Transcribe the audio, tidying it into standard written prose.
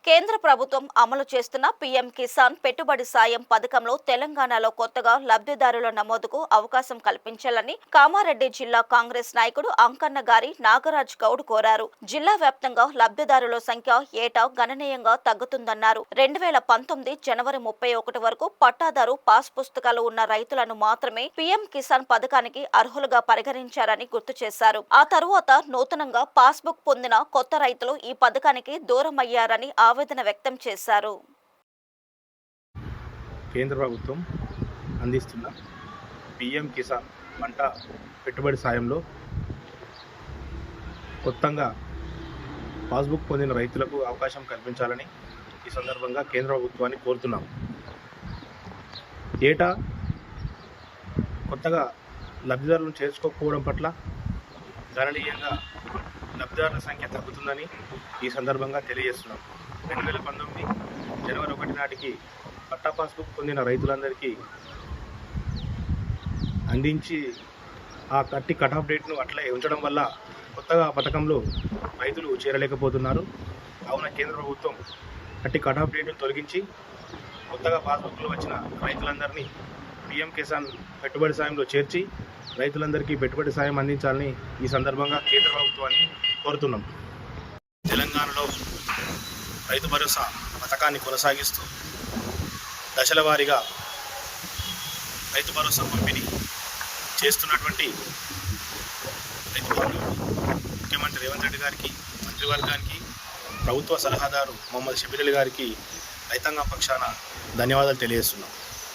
కేంద్ర ప్రభుత్వం అమలు చేస్తున్న పీఎం కిసాన్ పెట్టుబడి సాయం పథకంలో తెలంగాణలో కొత్తగా లబ్ధిదారుల నమోదుకు అవకాశం కల్పించాలని కామారెడ్డి జిల్లా కాంగ్రెస్ నాయకుడు అంకన్న గారి నాగరాజ్ గౌడ్ కోరారు. జిల్లా వ్యాప్తంగా లబ్ధిదారుల సంఖ్య ఏటా గణనీయంగా తగ్గుతుందన్నారు. 2019 జనవరి 31 వరకు పట్టాదారు పాస్ పుస్తకాలు ఉన్న రైతులను మాత్రమే పీఎం కిసాన్ పథకానికి అర్హులుగా పరిగణించారని గుర్తు చేశారు. ఆ తరువాత నూతనంగా పాస్బుక్ పొందిన కొత్త రైతులు ఈ పథకానికి దూరమయ్యారని ఆవేదన వ్యక్తం చేశారు. కేంద్ర ప్రభుత్వం అందిస్తున్న పీఎం కిసాన్ పంట పెట్టుబడి సాయంలో కొత్తగా పాస్బుక్ పొందిన రైతులకు అవకాశం కల్పించాలని ఈ సందర్భంగా కేంద్ర ప్రభుత్వాన్ని కోరుతున్నాం. ఏటా కొత్తగా లబ్ధిదారులను చేర్చుకోకపోవడం పట్ల గణనీయంగా లబ్ధిదారుల సంఖ్య తగ్గుతుందని ఈ సందర్భంగా తెలియజేస్తున్నాం. 2019 జనవరి 1 నాటికి పట్టా పాస్బుక్ పొందిన రైతులందరికీ అందించి ఆ కట్ ఆఫ్ డేట్ను అట్లే ఉంచడం వల్ల కొత్తగా పథకంలో రైతులు చేరలేకపోతున్నారు. కావున కేంద్ర ప్రభుత్వం కట్ ఆఫ్ డేట్ను తొలగించి కొత్తగా పాస్బుక్లు వచ్చిన రైతులందరినీ పీఎం కిసాన్ పెట్టుబడి సాయంలో చేర్చి రైతులందరికీ పెట్టుబడి సాయం అందించాలని ఈ సందర్భంగా కేంద్ర ప్రభుత్వాన్ని కోరుతున్నాం. తెలంగాణలో రైతు భరోసా పథకాన్ని కొనసాగిస్తూ దశల వారీగా రైతు భరోసా పంపిణీ చేస్తున్నటువంటి రైతు బంధువులు ముఖ్యమంత్రి రేవంత్ రెడ్డి గారికి, మంత్రివర్గానికి, ప్రభుత్వ సలహాదారు మొహమ్మద్ షబీర్ అలీ గారికి రైతాంగం పక్షాన ధన్యవాదాలు తెలియజేస్తున్నాం.